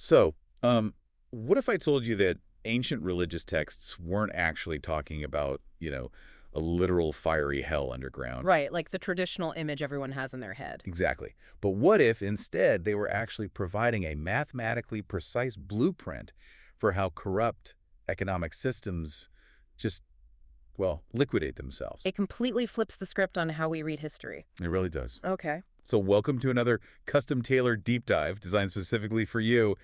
So, what if I told you that ancient religious texts weren't actually talking about, a literal fiery hell underground? Right, like the traditional image everyone has in their head. Exactly. But what if instead they were actually providing a mathematically precise blueprint for how corrupt economic systems just, well, liquidate themselves? It completely flips the script on how we read history. It really does. Okay. So welcome to another custom-tailored deep dive designed specifically for you.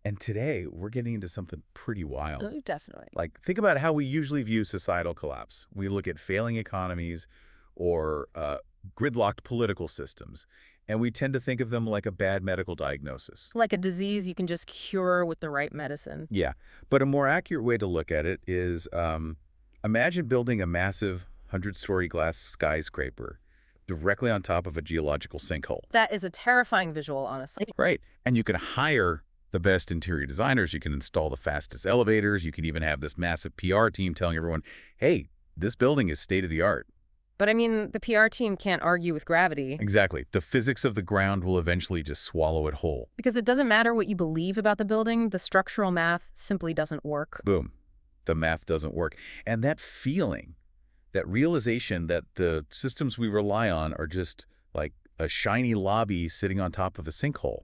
And today we're getting into something pretty wild. Oh, definitely. Like, think about how we usually view societal collapse. We look at failing economies or gridlocked political systems, and we tend to think of them like a bad medical diagnosis. Like a disease you can just cure with the right medicine. Yeah, but a more accurate way to look at it is imagine building a massive 100-story glass skyscraper directly on top of a geological sinkhole. That is a terrifying visual, honestly. Right, and you can hire the best interior designers, you can install the fastest elevators, you can even have this massive PR team telling everyone, hey, this building is state-of-the-art. But I mean, the PR team can't argue with gravity. Exactly. The physics of the ground will eventually just swallow it whole. Because it doesn't matter what you believe about the building, the structural math simply doesn't work. Boom. The math doesn't work. And that feeling, that realization that the systems we rely on are just like a shiny lobby sitting on top of a sinkhole,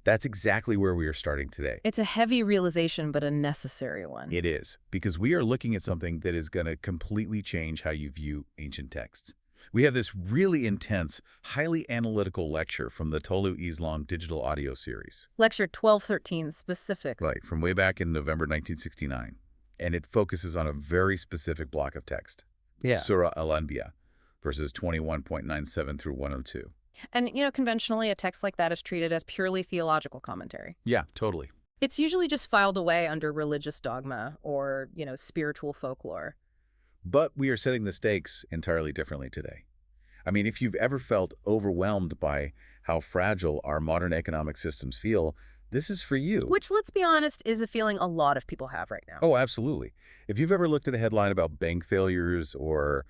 that's exactly where we are starting today. It's a heavy realization, but a necessary one. It is, because we are looking at something that is going to completely change how you view ancient texts. We have this really intense, highly analytical lecture from the Tolu Islam digital audio series. Lecture 1213 specific. Right, from way back in November 1969. And it focuses on a very specific block of text. Yeah. Surah Al-Anbiya, verses 21.97 through 102. And, conventionally, a text like that is treated as purely theological commentary. Yeah, totally. It's usually just filed away under religious dogma or, spiritual folklore. But we are setting the stakes entirely differently today. I mean, if you've ever felt overwhelmed by how fragile our modern economic systems feel, this is for you. Which, let's be honest, is a feeling a lot of people have right now. Oh, absolutely. If you've ever looked at a headline about bank failures or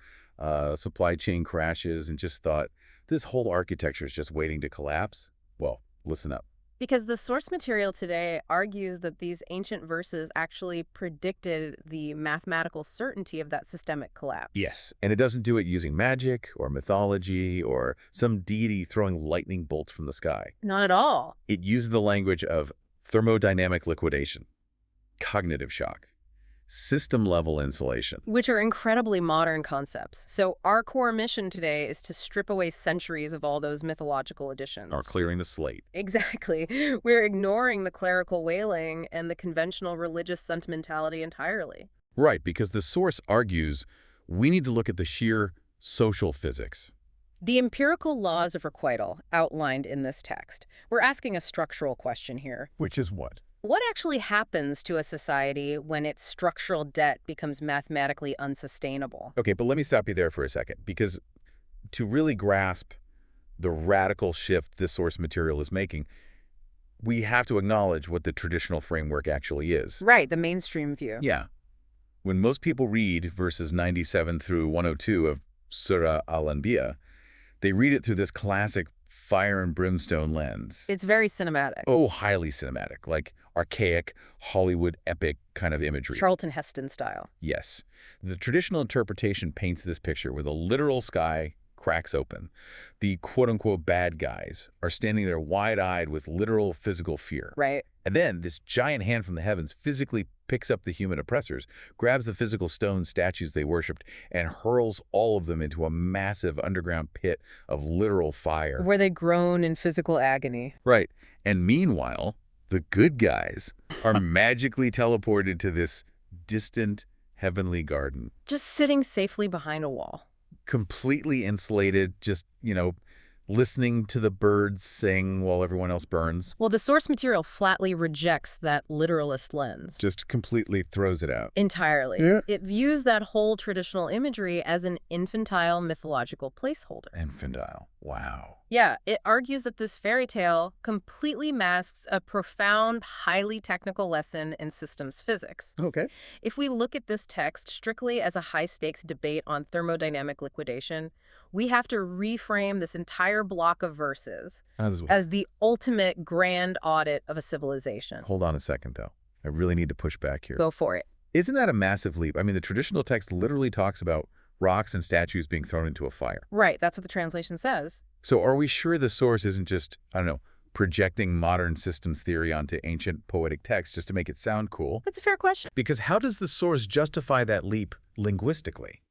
supply chain crashes and just thought, this whole architecture is just waiting to collapse, well, listen up. Because the source material today argues that these ancient verses actually predicted the mathematical certainty of that systemic collapse. Yes, and it doesn't do it using magic or mythology or some deity throwing lightning bolts from the sky. Not at all. It uses the language of thermodynamic liquidation, cognitive shock, system-level insulation. Which are incredibly modern concepts. So our core mission today is to strip away centuries of all those mythological additions. Or clearing the slate. Exactly. We're ignoring the clerical wailing and the conventional religious sentimentality entirely. Right, because the source argues we need to look at the sheer social physics. The empirical laws of requital outlined in this text. We're asking a structural question here. Which is what? What actually happens to a society when its structural debt becomes mathematically unsustainable? Okay, but let me stop you there for a second, because to really grasp the radical shift this source material is making, we have to acknowledge what the traditional framework actually is. Right, the mainstream view. Yeah. When most people read verses 97 through 102 of Surah Al-Anbiya, they read it through this classic fire and brimstone lens. It's very cinematic. Oh, highly cinematic, like archaic, Hollywood epic kind of imagery. Charlton Heston style. Yes. The traditional interpretation paints this picture where the literal sky cracks open. The quote-unquote bad guys are standing there wide-eyed with literal physical fear. Right. And then this giant hand from the heavens physically picks up the human oppressors, grabs the physical stone statues they worshipped, and hurls all of them into a massive underground pit of literal fire. Where they groan in physical agony. Right. And meanwhile, the good guys are magically teleported to this distant heavenly garden. Just sitting safely behind a wall. Completely insulated, just, listening to the birds sing while everyone else burns. Well, the source material flatly rejects that literalist lens. Just completely throws it out. Entirely. Yeah. It views that whole traditional imagery as an infantile mythological placeholder. Infantile. Wow. Yeah, it argues that this fairy tale completely masks a profound, highly technical lesson in systems physics. Okay. If we look at this text strictly as a high-stakes debate on thermodynamic liquidation, we have to reframe this entire entire block of verses As as the ultimate grand audit of a civilization. Hold on a second, though. I really need to push back here. Go for it. Isn't that a massive leap? I mean, the traditional text literally talks about rocks and statues being thrown into a fire. Right, that's what the translation says. So are we sure the source isn't just, I don't know, projecting modern systems theory onto ancient poetic text just to make it sound cool? That's a fair question. Because how does the source justify that leap linguistically?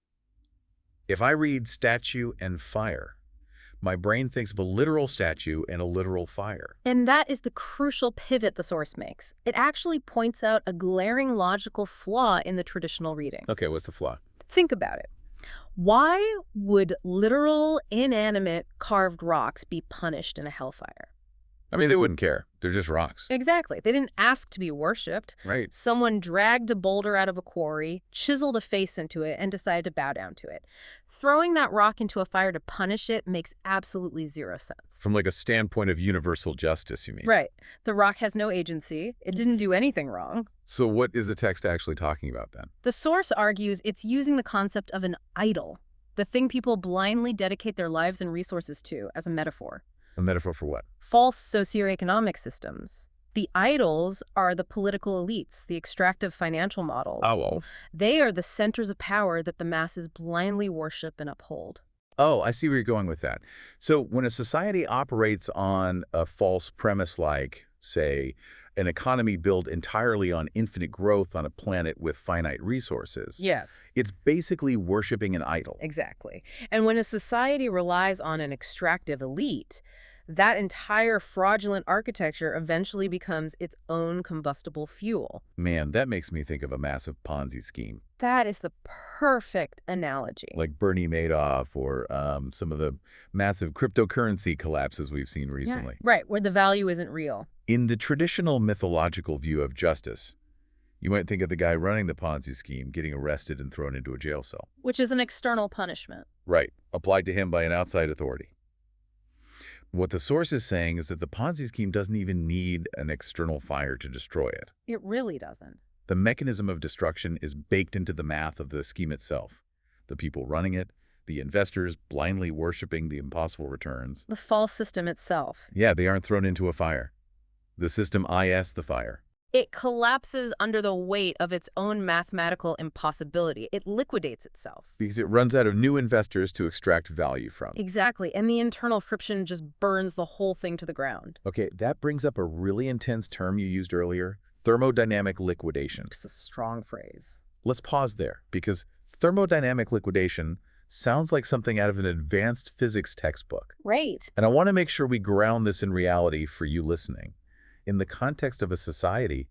If I read statue and fire, my brain thinks of a literal statue and a literal fire. And that is the crucial pivot the source makes. It actually points out a glaring logical flaw in the traditional reading. Okay, what's the flaw? Think about it. Why would literal, inanimate, carved rocks be punished in a hellfire? I mean, they wouldn't care. They're just rocks. Exactly. They didn't ask to be worshipped. Right. Someone dragged a boulder out of a quarry, chiseled a face into it, and decided to bow down to it. Throwing that rock into a fire to punish it makes absolutely zero sense. From like a standpoint of universal justice, you mean? Right. The rock has no agency. It didn't do anything wrong. So what is the text actually talking about then? The source argues it's using the concept of an idol, the thing people blindly dedicate their lives and resources to, as a metaphor. A metaphor for what? False socio-economic systems. The idols are the political elites, the extractive financial models. Oh. They are the centers of power that the masses blindly worship and uphold. Oh, I see where you're going with that. So when a society operates on a false premise like, say, an economy built entirely on infinite growth on a planet with finite resources, Yes. it's basically worshiping an idol. Exactly. And when a society relies on an extractive elite, that entire fraudulent architecture eventually becomes its own combustible fuel. Man, that makes me think of a massive Ponzi scheme, That is the perfect analogy. like Bernie Madoff or some of the massive cryptocurrency collapses we've seen recently. Yeah, right, where the value isn't real. In the traditional mythological view of justice, you might think of the guy running the Ponzi scheme getting arrested and thrown into a jail cell. Which is an external punishment. Right, applied to him by an outside authority. What the source is saying is that the Ponzi scheme doesn't even need an external fire to destroy it. It really doesn't. The mechanism of destruction is baked into the math of the scheme itself. The people running it, the investors blindly worshiping the impossible returns. The false system itself. Yeah, they aren't thrown into a fire. The system is the fire. It collapses under the weight of its own mathematical impossibility. It liquidates itself. Because it runs out of new investors to extract value from. Exactly. And the internal friction just burns the whole thing to the ground. Okay, that brings up a really intense term you used earlier, thermodynamic liquidation. It's a strong phrase. Let's pause there, because thermodynamic liquidation sounds like something out of an advanced physics textbook. Right. And I want to make sure we ground this in reality for you listening. In the context of a society,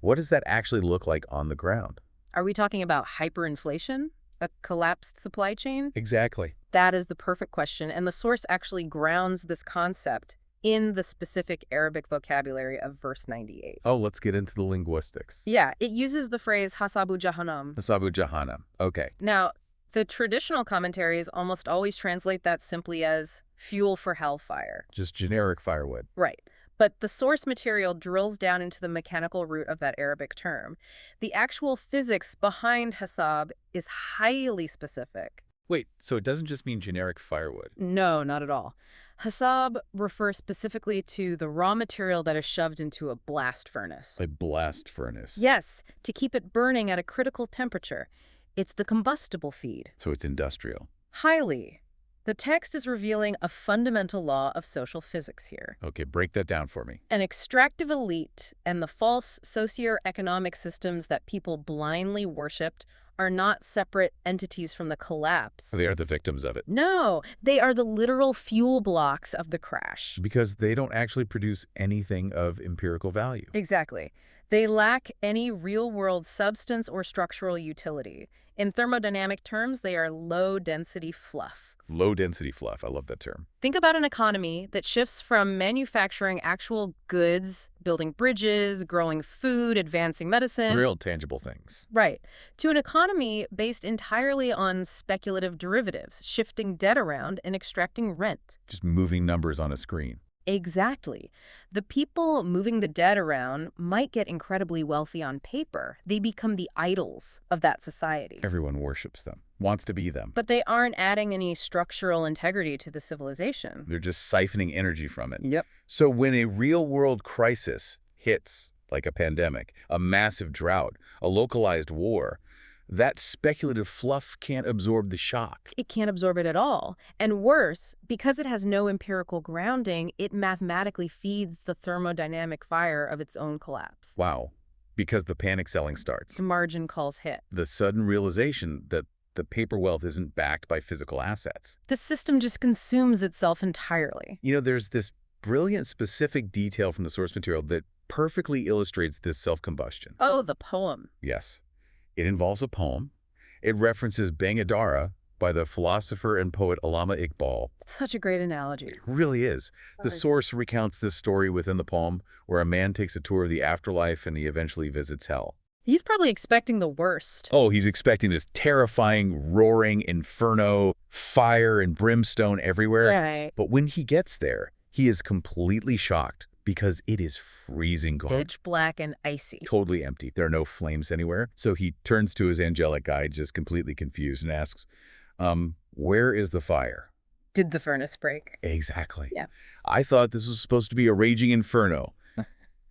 what does that actually look like on the ground? Are we talking about hyperinflation? A collapsed supply chain? Exactly. That is the perfect question, and the source actually grounds this concept in the specific Arabic vocabulary of verse 98. Oh, let's get into the linguistics. Yeah, it uses the phrase hasabu jahannam. Hasabu Jahannam. Okay. Now, the traditional commentaries almost always translate that simply as fuel for hellfire. Just generic firewood. Right. But the source material drills down into the mechanical root of that Arabic term. The actual physics behind hasab is highly specific. Wait, so it doesn't just mean generic firewood? No, not at all. Hasab refers specifically to the raw material that is shoved into a blast furnace. A blast furnace. Yes, to keep it burning at a critical temperature. It's the combustible feed. So it's industrial. Highly. The text is revealing a fundamental law of social physics here. Okay, break that down for me. An extractive elite and the false socio-economic systems that people blindly worshipped are not separate entities from the collapse. They are the victims of it. No, they are the literal fuel blocks of the crash. Because they don't actually produce anything of empirical value. Exactly. They lack any real-world substance or structural utility. In thermodynamic terms, they are low-density fluff. Low-density fluff. I love that term. Think about an economy that shifts from manufacturing actual goods, building bridges, growing food, advancing medicine. Real tangible things. Right. To an economy based entirely on speculative derivatives, shifting debt around and extracting rent. Just moving numbers on a screen. Exactly. The people moving the dead around might get incredibly wealthy on paper. They become the idols of that society. Everyone worships them, wants to be them. But they aren't adding any structural integrity to the civilization. They're just siphoning energy from it. Yep. So when a real-world crisis hits, like a pandemic, a massive drought, a localized war, that speculative fluff can't absorb the shock. It can't absorb it at all. And worse, because it has no empirical grounding, it mathematically feeds the thermodynamic fire of its own collapse. Wow. Because the panic selling starts. The margin calls hit. The sudden realization that the paper wealth isn't backed by physical assets. The system just consumes itself entirely. You know, there's this brilliant specific detail from the source material that perfectly illustrates this self-combustion. Oh, the poem. Yes. It involves a poem. It references Bangadara by the philosopher and poet Allama Iqbal. It's such a great analogy. It really is. The source recounts this story within the poem where a man takes a tour of the afterlife and he eventually visits hell. He's probably expecting the worst. Oh, he's expecting this terrifying, roaring inferno, fire and brimstone everywhere. Right. But when he gets there, he is completely shocked because it is freezing cold. Pitch black and icy. Totally empty. There are no flames anywhere. So he turns to his angelic guide, just completely confused, and asks, where is the fire? Did the furnace break? Exactly. Yeah. I thought this was supposed to be a raging inferno.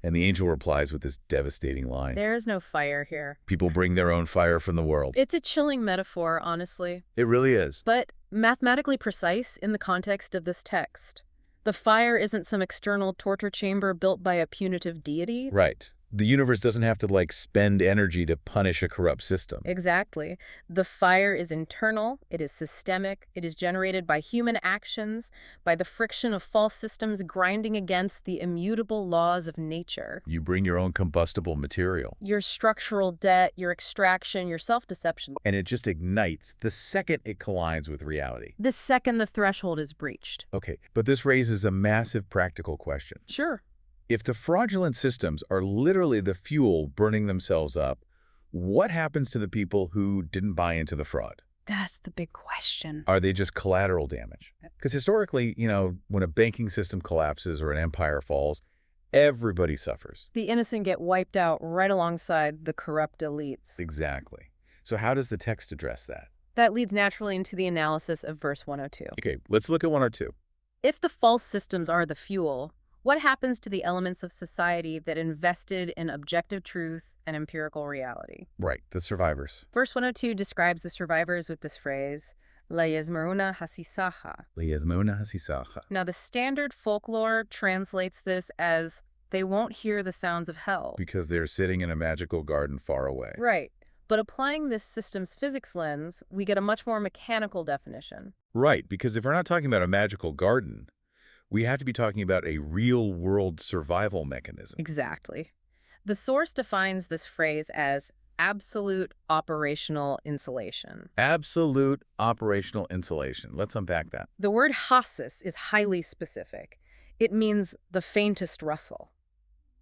And the angel replies with this devastating line. There is no fire here. People bring their own fire from the world. It's a chilling metaphor, honestly. It really is. But mathematically precise in the context of this text. The fire isn't some external torture chamber built by a punitive deity. Right. The universe doesn't have to, spend energy to punish a corrupt system. Exactly. The fire is internal, it is systemic, it is generated by human actions, by the friction of false systems grinding against the immutable laws of nature. You bring your own combustible material. Your structural debt, your extraction, your self-deception. And it just ignites the second it collides with reality. The second the threshold is breached. Okay, but this raises a massive practical question. Sure. If the fraudulent systems are literally the fuel burning themselves up, what happens to the people who didn't buy into the fraud? That's the big question. Are they just collateral damage? Because historically, when a banking system collapses or an empire falls, everybody suffers. The innocent get wiped out right alongside the corrupt elites. Exactly. So how does the text address that? That leads naturally into the analysis of verse 102. Okay, let's look at 102. If the false systems are the fuel, what happens to the elements of society that invested in objective truth and empirical reality? Right, the survivors. Verse 102 describes the survivors with this phrase, La yasmaruna hasisaha. Liyazmuna hasisaha. Now, the standard folklore translates this as, they won't hear the sounds of hell. Because they're sitting in a magical garden far away. Right. But applying this system's physics lens, we get a much more mechanical definition. Right, because if we're not talking about a magical garden, we have to be talking about a real-world survival mechanism. Exactly. The source defines this phrase as absolute operational insulation. Absolute operational insulation. Let's unpack that. The word hasis is highly specific. It means the faintest rustle.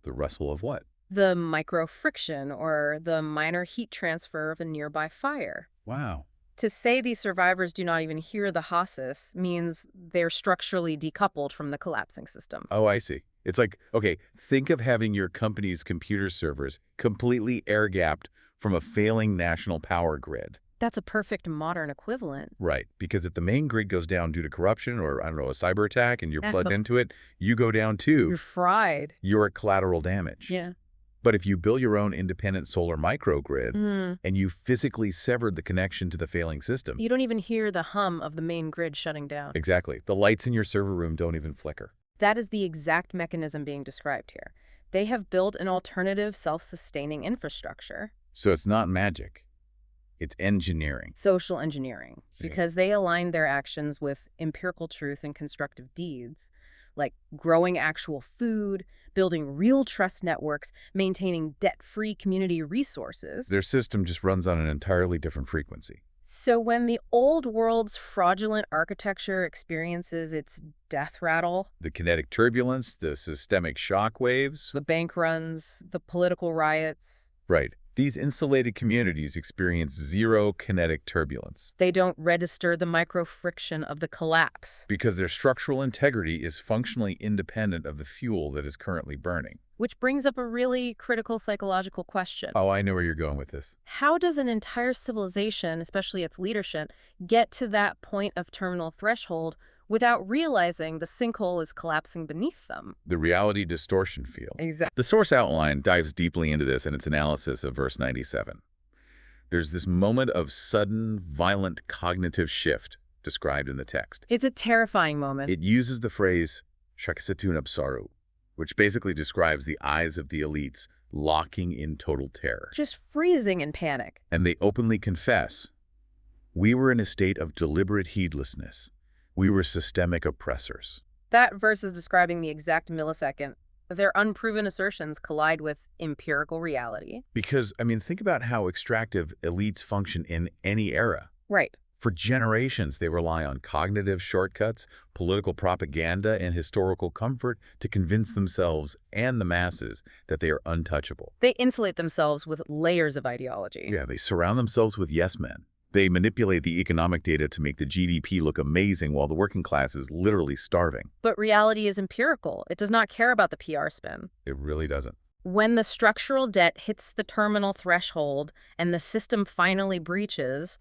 The rustle of what? The micro friction or the minor heat transfer of a nearby fire. Wow. To say these survivors do not even hear the hasis means they're structurally decoupled from the collapsing system. Oh, I see. It's like, okay, think of having your company's computer servers completely air-gapped from a failing national power grid. That's a perfect modern equivalent. Right, because if the main grid goes down due to corruption or, a cyber attack and you're plugged into it, you go down too. You're fried. You're at collateral damage. Yeah. But if you build your own independent solar microgrid and you physically severed the connection to the failing system. You don't even hear the hum of the main grid shutting down. Exactly. The lights in your server room don't even flicker. That is the exact mechanism being described here. They have built an alternative self-sustaining infrastructure. So it's not magic. It's engineering. Social engineering. Because they align their actions with empirical truth and constructive deeds, like growing actual food, building real trust networks, maintaining debt-free community resources. Their system just runs on an entirely different frequency. So when the old world's fraudulent architecture experiences its death rattle, The kinetic turbulence, the systemic shock waves. the bank runs, the political riots, Right. These insulated communities experience zero kinetic turbulence They don't register the micro-friction of the collapse, because their structural integrity is functionally independent of the fuel that is currently burning. which brings up a really critical psychological question. Oh, I know where you're going with this. How does an entire civilization, especially its leadership, get to that point of terminal threshold without realizing the sinkhole is collapsing beneath them? The reality distortion field. Exactly. The source outline dives deeply into this in its analysis of verse 97. There's this moment of sudden, violent cognitive shift described in the text. It's a terrifying moment. It uses the phrase shakisatun absaru, which basically describes the eyes of the elites locking in total terror. Just freezing in panic. And they openly confess, we were in a state of deliberate heedlessness. We were systemic oppressors. That verse is describing the exact millisecond their unproven assertions collide with empirical reality. Because, I mean, think about how extractive elites function in any era. Right. For generations, they rely on cognitive shortcuts, political propaganda, and historical comfort to convince themselves and the masses that they are untouchable. They insulate themselves with layers of ideology. Yeah, they surround themselves with yes men. They manipulate the economic data to make the GDP look amazing while the working class is literally starving. But reality is empirical. It does not care about the PR spin. It really doesn't. When the structural debt hits the terminal threshold and the system finally breaches,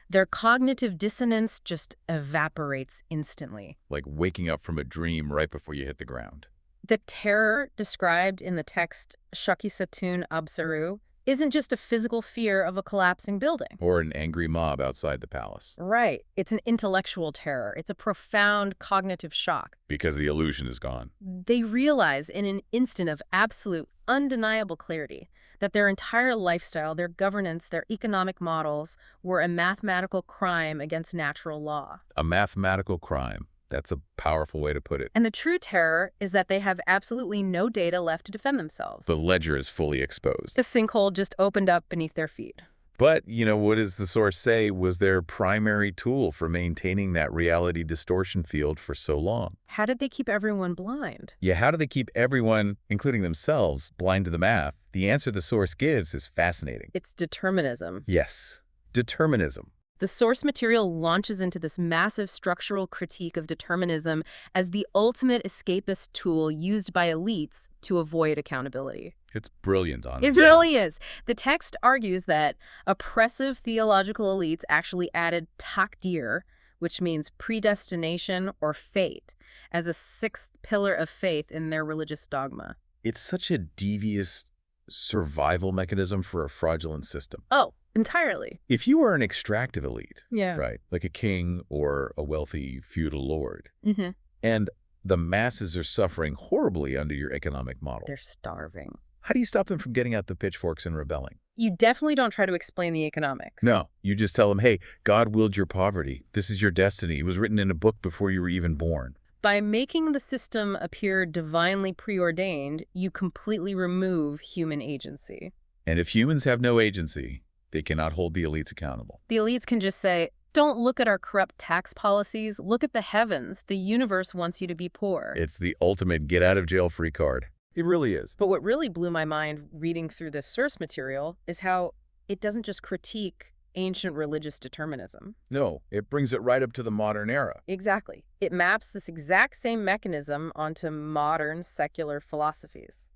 their cognitive dissonance just evaporates instantly. Like waking up from a dream right before you hit the ground. The terror described in the text Shakisatun Absaru isn't just a physical fear of a collapsing building. Or an angry mob outside the palace. Right. It's an intellectual terror. It's a profound cognitive shock. Because the illusion is gone. They realize in an instant of absolute, undeniable clarity that their entire lifestyle, their governance, their economic models were a mathematical crime against natural law. A mathematical crime. That's a powerful way to put it. And the true terror is that they have absolutely no data left to defend themselves. The ledger is fully exposed. The sinkhole just opened up beneath their feet. But, you know, what does the source say was their primary tool for maintaining that reality distortion field for so long? How did they keep everyone blind? Yeah, how do they keep everyone, including themselves, blind to the math? The answer the source gives is fascinating. It's determinism. Yes, determinism. The source material launches into this massive structural critique of determinism as the ultimate escapist tool used by elites to avoid accountability. It's brilliant, honestly. It really is. The text argues that oppressive theological elites actually added takdir, which means predestination or fate, as a sixth pillar of faith in their religious dogma. It's such a devious survival mechanism for a fraudulent system. Oh, entirely. If you are an extractive elite, Yeah. right, like a king or a wealthy feudal lord, Mm-hmm. and the masses are suffering horribly under your economic model, They're starving. how do you stop them from getting out the pitchforks and rebelling? You definitely don't try to explain the economics. No, you just tell them, hey, God willed your poverty. This is your destiny. It was written in a book before you were even born. By making the system appear divinely preordained, you completely remove human agency. And if humans have no agency, they cannot hold the elites accountable. The elites can just say, don't look at our corrupt tax policies, look at the heavens. The universe wants you to be poor. It's the ultimate get-out-of-jail-free card. It really is. But what really blew my mind reading through this source material is how it doesn't just critique ancient religious determinism. No, it brings it right up to the modern era. Exactly. It maps this exact same mechanism onto modern secular philosophies.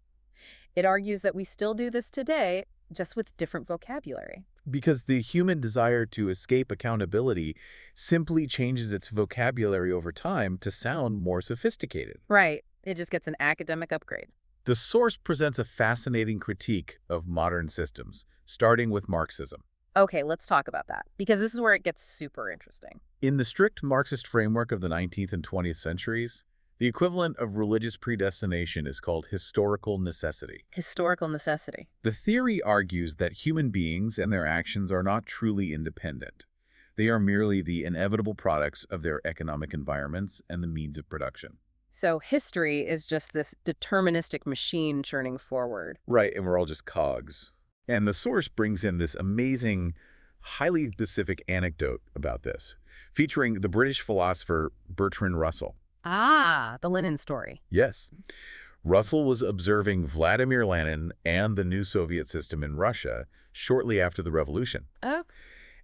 It argues that we still do this today, just with different vocabulary. Because the human desire to escape accountability simply changes its vocabulary over time to sound more sophisticated. Right. It just gets an academic upgrade. The source presents a fascinating critique of modern systems, starting with Marxism. Okay, let's talk about that, because this is where it gets super interesting. In the strict Marxist framework of the 19th and 20th centuries, the equivalent of religious predestination is called historical necessity. Historical necessity. The theory argues that human beings and their actions are not truly independent. They are merely the inevitable products of their economic environments and the means of production. So history is just this deterministic machine churning forward. Right, and we're all just cogs. And the source brings in this amazing, highly specific anecdote about this, featuring the British philosopher Bertrand Russell. Ah, the Lenin story. Yes. Russell was observing Vladimir Lenin and the new Soviet system in Russia shortly after the revolution. Oh,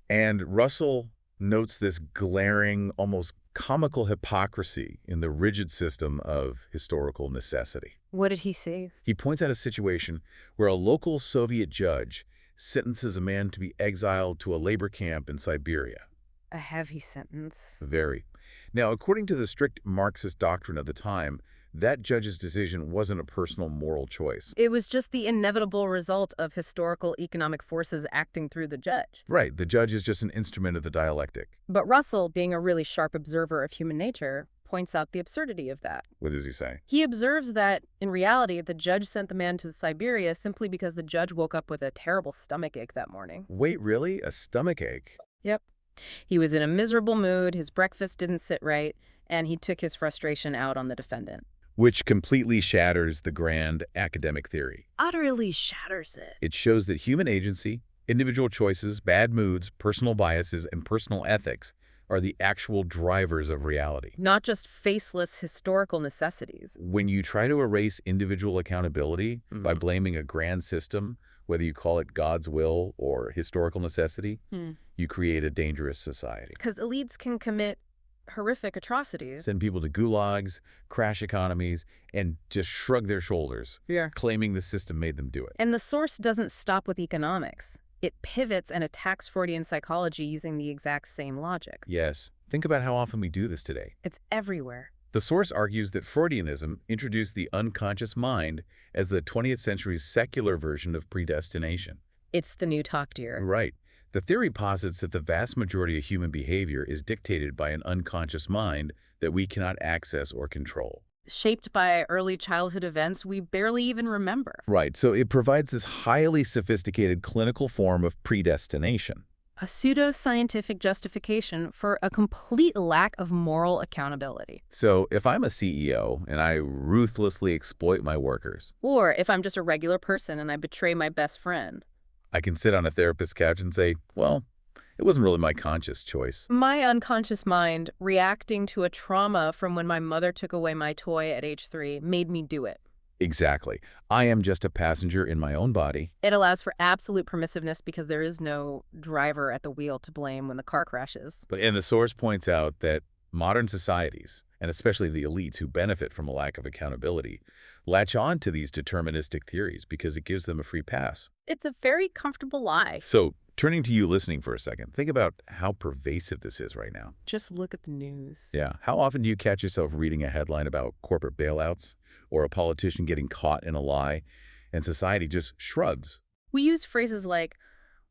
And Russell notes this glaring, almost comical hypocrisy in the rigid system of historical necessity. what did he see? He points out a situation where a local Soviet judge sentences a man to be exiled to a labor camp in Siberia. A heavy sentence. Very. Now, according to the strict Marxist doctrine of the time, that judge's decision wasn't a personal moral choice. It was just the inevitable result of historical economic forces acting through the judge. Right, the judge is just an instrument of the dialectic. But Russell, being a really sharp observer of human nature, points out the absurdity of that. What does he say? He observes that, in reality, the judge sent the man to Siberia simply because the judge woke up with a terrible stomachache that morning. Wait, really? A stomachache? Yep. He was in a miserable mood, his breakfast didn't sit right, and he took his frustration out on the defendant. Which completely shatters the grand academic theory. Utterly shatters it. It shows that human agency, individual choices, bad moods, personal biases, and personal ethics are the actual drivers of reality. Not just faceless historical necessities. When you try to erase individual accountability by blaming a grand system, whether you call it God's will or historical necessity, you create a dangerous society. Because elites can commit horrific atrocities. Send people to gulags, crash economies, and just shrug their shoulders, claiming the system made them do it. And the source doesn't stop with economics. It pivots and attacks Freudian psychology using the exact same logic. Yes. Think about how often we do this today. It's everywhere. The source argues that Freudianism introduced the unconscious mind as the 20th century's secular version of predestination. It's the new talk, dear. Right. The theory posits that the vast majority of human behavior is dictated by an unconscious mind that we cannot access or control. Shaped by early childhood events we barely even remember. Right. So it provides this highly sophisticated clinical form of predestination. A pseudo-scientific justification for a complete lack of moral accountability. So if I'm a CEO and I ruthlessly exploit my workers, Or if I'm just a regular person and I betray my best friend. I can sit on a therapist's couch and say, well, it wasn't really my conscious choice. My unconscious mind, reacting to a trauma from when my mother took away my toy at age 3, made me do it. Exactly. I am just a passenger in my own body. It allows for absolute permissiveness because there is no driver at the wheel to blame when the car crashes. And the source points out that modern societies, and especially the elites who benefit from a lack of accountability, latch on to these deterministic theories because it gives them a free pass. It's a very comfortable lie. So, turning to you listening for a second, think about how pervasive this is right now. Just look at the news. Yeah. How often do you catch yourself reading a headline about corporate bailouts or a politician getting caught in a lie and society just shrugs? We use phrases like,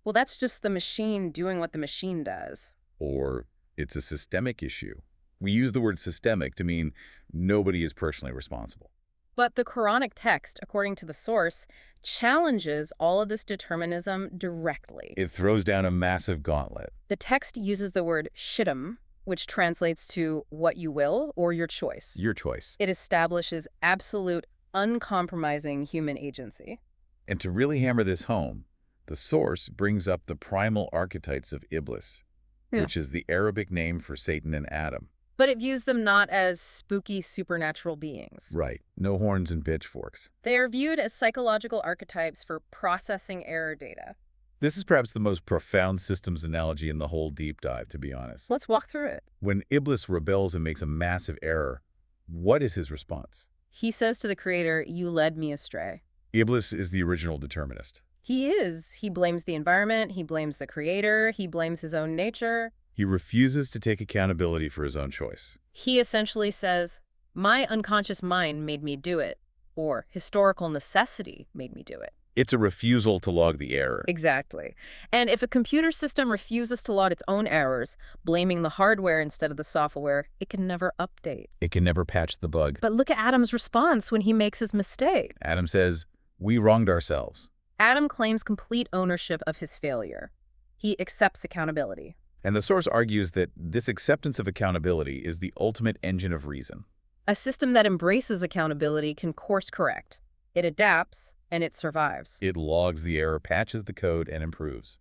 well, that's just the machine doing what the machine does. Or it's a systemic issue. We use the word systemic to mean nobody is personally responsible. But the Quranic text, according to the source, challenges all of this determinism directly. It throws down a massive gauntlet. The text uses the word shidam, which translates to what you will or your choice. Your choice. It establishes absolute, uncompromising human agency. And to really hammer this home, the source brings up the primal archetypes of Iblis, which is the Arabic name for Satan and Adam. But it views them not as spooky supernatural beings. Right. No horns and pitchforks. They are viewed as psychological archetypes for processing error data. This is perhaps the most profound systems analogy in the whole deep dive, to be honest. Let's walk through it. When Iblis rebels and makes a massive error, what is his response? He says to the creator, "You led me astray." Iblis is the original determinist. He is. He blames the environment, he blames the creator, he blames his own nature. He refuses to take accountability for his own choice. He essentially says, my unconscious mind made me do it, or historical necessity made me do it. It's a refusal to log the error. Exactly. And if a computer system refuses to log its own errors, blaming the hardware instead of the software, it can never update. It can never patch the bug. But look at Adam's response when he makes his mistake. Adam says, we wronged ourselves. Adam claims complete ownership of his failure. He accepts accountability. And the source argues that this acceptance of accountability is the ultimate engine of reason. A system that embraces accountability can course correct. It adapts, and it survives. It logs the error, patches the code, and improves.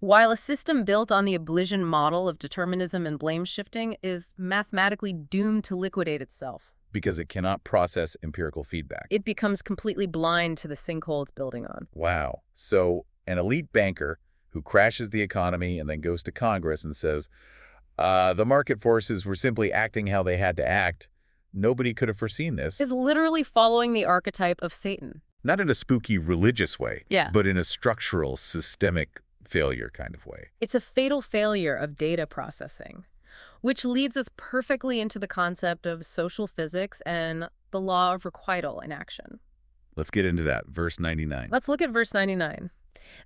While a system built on the abolition model of determinism and blame shifting is mathematically doomed to liquidate itself. because it cannot process empirical feedback. It becomes completely blind to the sinkhole it's building on. Wow. So an elite banker who crashes the economy and then goes to Congress and says, the market forces were simply acting how they had to act. Nobody could have foreseen this. Is literally following the archetype of Satan. Not in a spooky religious way, Yeah. but in a structural, systemic failure kind of way. It's a fatal failure of data processing, which leads us perfectly into the concept of social physics and the law of requital in action. Let's get into that. Verse 99. Let's look at verse 99.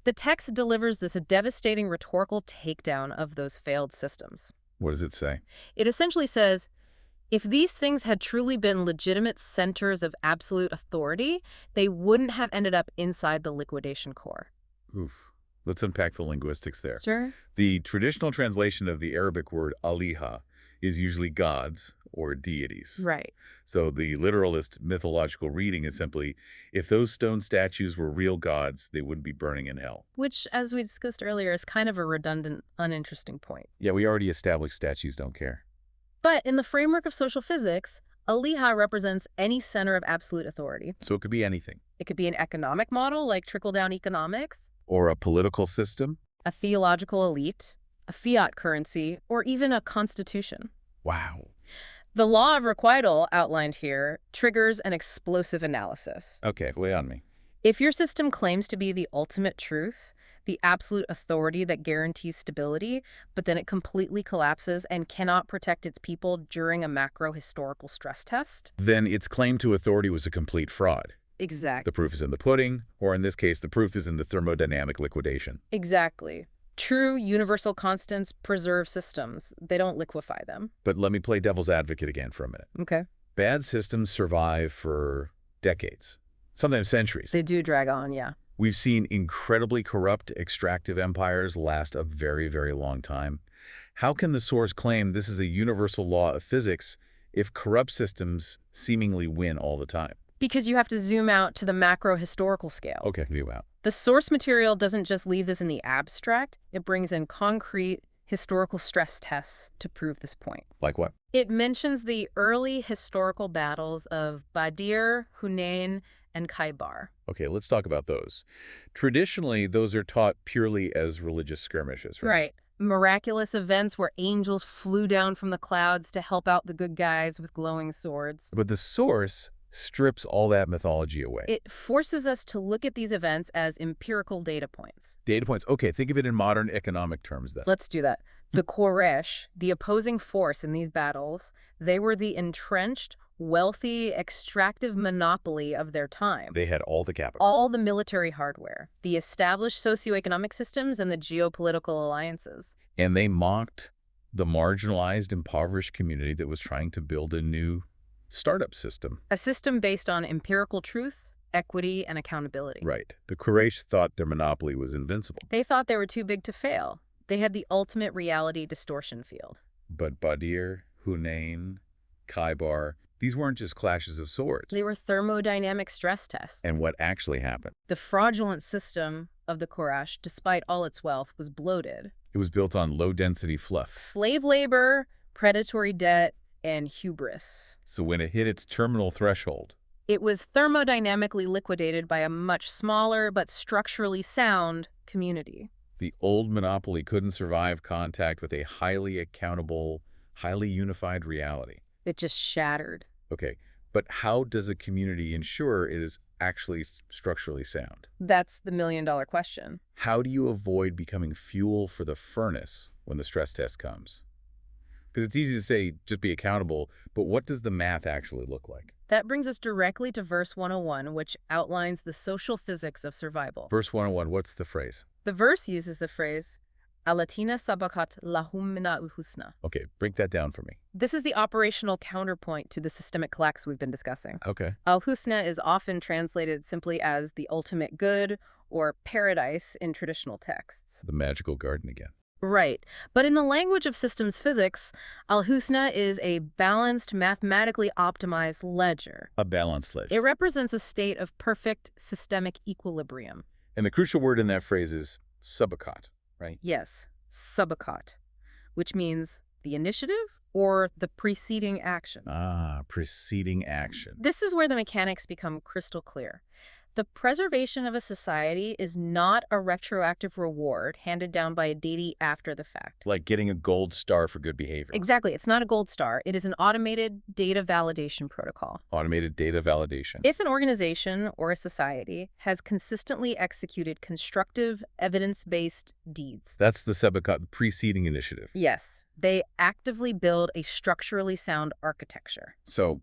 The text delivers this devastating rhetorical takedown of those failed systems. What does it say? It essentially says, if these things had truly been legitimate centers of absolute authority, they wouldn't have ended up inside the liquidation core. Oof. Let's unpack the linguistics there. Sure. The traditional translation of the Arabic word aliha is usually gods or deities. Right. So the literalist mythological reading is simply, if those stone statues were real gods, they wouldn't be burning in hell. Which, as we discussed earlier, is kind of a redundant, uninteresting point. Yeah, we already established statues don't care. But in the framework of social physics, aliha represents any center of absolute authority. So it could be anything. It could be an economic model like trickle-down economics, Or a political system. a theological elite, a fiat currency, or even a constitution. Wow. The law of requital outlined here triggers an explosive analysis. Okay, lay on me. If your system claims to be the ultimate truth, the absolute authority that guarantees stability, but then it completely collapses and cannot protect its people during a macro-historical stress test? Then its claim to authority was a complete fraud. Exactly. The proof is in the pudding, or in this case, the proof is in the thermodynamic liquidation. Exactly. True universal constants preserve systems. They don't liquefy them. But let me play devil's advocate again for a minute. Okay. Bad systems survive for decades, sometimes centuries. They do drag on, yeah. We've seen incredibly corrupt extractive empires last a very, very long time. How can the source claim this is a universal law of physics if corrupt systems seemingly win all the time? Because you have to zoom out to the macro-historical scale. Okay, zoom out. The source material doesn't just leave this in the abstract. It brings in concrete historical stress tests to prove this point. Like what? It mentions the early historical battles of Badeer, Hunan, and Kaibar. Okay, let's talk about those. Traditionally, those are taught purely as religious skirmishes, right? Right. Miraculous events where angels flew down from the clouds to help out the good guys with glowing swords. But the source strips all that mythology away. It forces us to look at these events as empirical data points. Data points. Okay, think of it in modern economic terms then. Let's do that. The Quraysh, the opposing force in these battles, they were the entrenched, wealthy, extractive monopoly of their time. They had all the capital. All the military hardware, the established socio-economic systems, and the geopolitical alliances. And they mocked the marginalized, impoverished community that was trying to build a new startup system. A system based on empirical truth, equity, and accountability. Right. The Quraysh thought their monopoly was invincible. They thought they were too big to fail. They had the ultimate reality distortion field. But Badeer, Hunain, Kaibar, these weren't just clashes of swords. They were thermodynamic stress tests. And what actually happened? The fraudulent system of the Quraysh, despite all its wealth, was bloated. It was built on low-density fluff. Slave labor, predatory debt, and hubris. So when it hit its terminal threshold, It was thermodynamically liquidated by a much smaller but structurally sound community. the old monopoly couldn't survive contact with a highly accountable, highly unified reality. It just shattered. Okay, but how does a community ensure it is actually structurally sound? That's the million-dollar question. How do you avoid becoming fuel for the furnace when the stress test comes? Because it's easy to say, just be accountable, but what does the math actually look like? That brings us directly to verse 101, which outlines the social physics of survival. Verse 101, what's the phrase? The verse uses the phrase, Alatina sabakat lahum mina husna. Okay, break that down for me. This is the operational counterpoint to the systemic collapse we've been discussing. Okay. Al-Husna is often translated simply as the ultimate good or paradise in traditional texts. The magical garden again. Right. But in the language of systems physics, Al-Husna is a balanced, mathematically optimized ledger. A balanced ledge. It represents a state of perfect systemic equilibrium. And the crucial word in that phrase is sabakat, right? Yes, sabakat, which means the initiative or the preceding action. Preceding action. This is where the mechanics become crystal clear. The preservation of a society is not a retroactive reward handed down by a deity after the fact. Like getting a gold star for good behavior. Exactly. It's not a gold star. It is an automated data validation protocol. Automated data validation. If an organization or a society has consistently executed constructive, evidence-based deeds. That's the preceding initiative. Yes. They actively build a structurally sound architecture. So,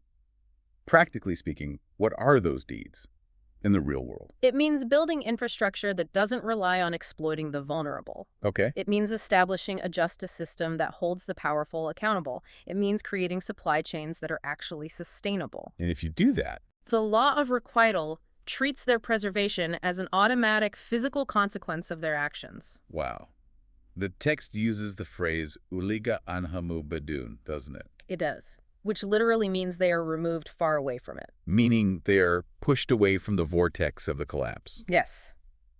practically speaking, what are those deeds in the real world? It means building infrastructure that doesn't rely on exploiting the vulnerable. Okay. It means establishing a justice system that holds the powerful accountable. It means creating supply chains that are actually sustainable. And if you do that, The law of requital treats their preservation as an automatic physical consequence of their actions. wow. The text uses the phrase uliga anhamu badun, doesn't it? It does, which literally means they are removed far away from it. Meaning they're pushed away from the vortex of the collapse. Yes,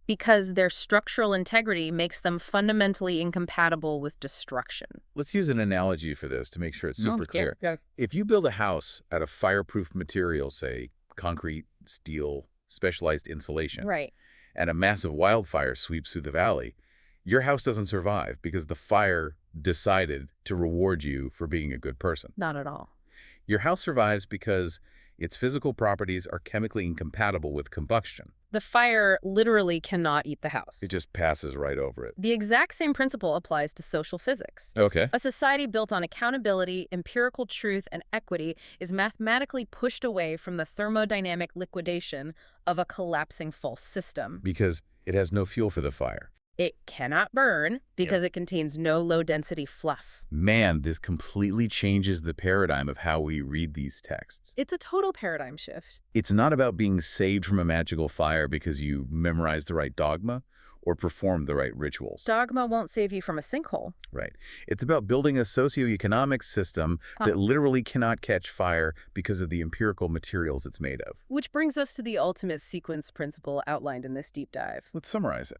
because their structural integrity makes them fundamentally incompatible with destruction. Let's use an analogy for this to make sure it's super clear. Yeah. If you build a house out of fireproof materials, say concrete, steel, specialized insulation, Right. and a massive wildfire sweeps through the valley, your house doesn't survive because the fire decided to reward you for being a good person. Not at all. Your house survives because its physical properties are chemically incompatible with combustion. The fire literally cannot eat the house. It just passes right over it. The exact same principle applies to social physics. Okay. A society built on accountability, empirical truth, and equity is mathematically pushed away from the thermodynamic liquidation of a collapsing false system. Because it has no fuel for the fire. It cannot burn because it contains no low-density fluff. Man, this completely changes the paradigm of how we read these texts. It's a total paradigm shift. It's not about being saved from a magical fire because you memorized the right dogma or performed the right rituals. Dogma won't save you from a sinkhole. Right. It's about building a socio-economic system that literally cannot catch fire because of the empirical materials it's made of. Which brings us to the ultimate sequence principle outlined in this deep dive. Let's summarize it.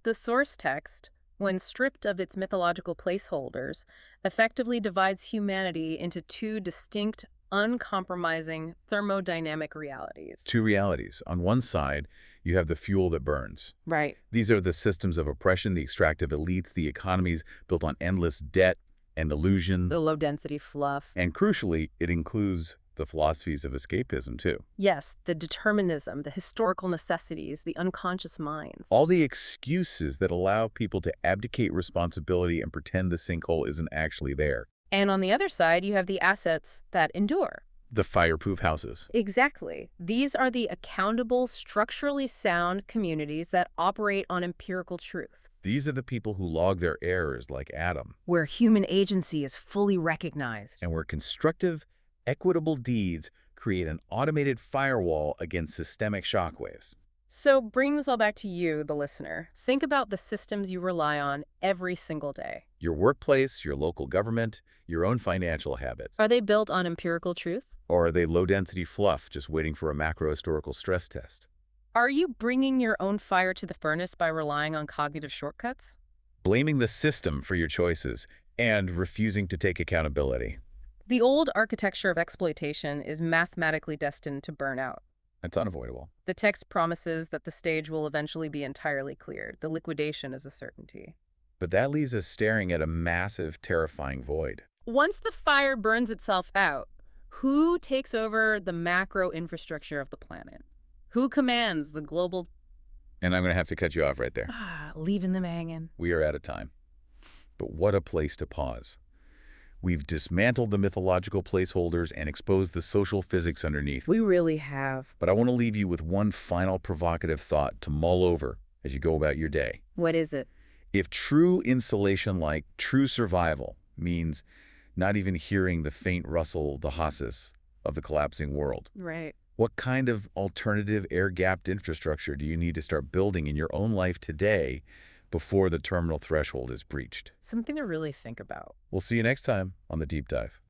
The source text, when stripped of its mythological placeholders, effectively divides humanity into two distinct, uncompromising thermodynamic realities. Two realities. On one side, you have the fuel that burns. Right. These are the systems of oppression, the extractive elites, the economies built on endless debt and illusion. The low-density fluff. And crucially, it includes the philosophies of escapism, too. Yes, the determinism, the historical necessities, the unconscious minds. All the excuses that allow people to abdicate responsibility and pretend the sinkhole isn't actually there. And on the other side, you have the assets that endure. The fireproof houses. Exactly. These are the accountable, structurally sound communities that operate on empirical truth. These are the people who log their errors like Adam. Where human agency is fully recognized. And where constructive, equitable deeds create an automated firewall against systemic shockwaves. So bring this all back to you, the listener. Think about the systems you rely on every single day. Your workplace, your local government, your own financial habits. Are they built on empirical truth? Or are they low-density fluff just waiting for a macro-historical stress test? Are you bringing your own fire to the furnace by relying on cognitive shortcuts? Blaming the system for your choices and refusing to take accountability. The old architecture of exploitation is mathematically destined to burn out. It's unavoidable. The text promises that the stage will eventually be entirely cleared. The liquidation is a certainty. But that leaves us staring at a massive, terrifying void. Once the fire burns itself out, who takes over the macro infrastructure of the planet? Who commands the global... And I'm going to have to cut you off right there. Leaving them hanging. We are out of time. But what a place to pause. We've dismantled the mythological placeholders and exposed the social physics underneath. We really have. But I want to leave you with one final provocative thought to mull over as you go about your day. What is it? If true insulation, like true survival, means not even hearing the faint rustle, the hiss of the collapsing world, Right. what kind of alternative air-gapped infrastructure do you need to start building in your own life today before the terminal threshold is breached? Something to really think about. We'll see you next time on The Deep Dive.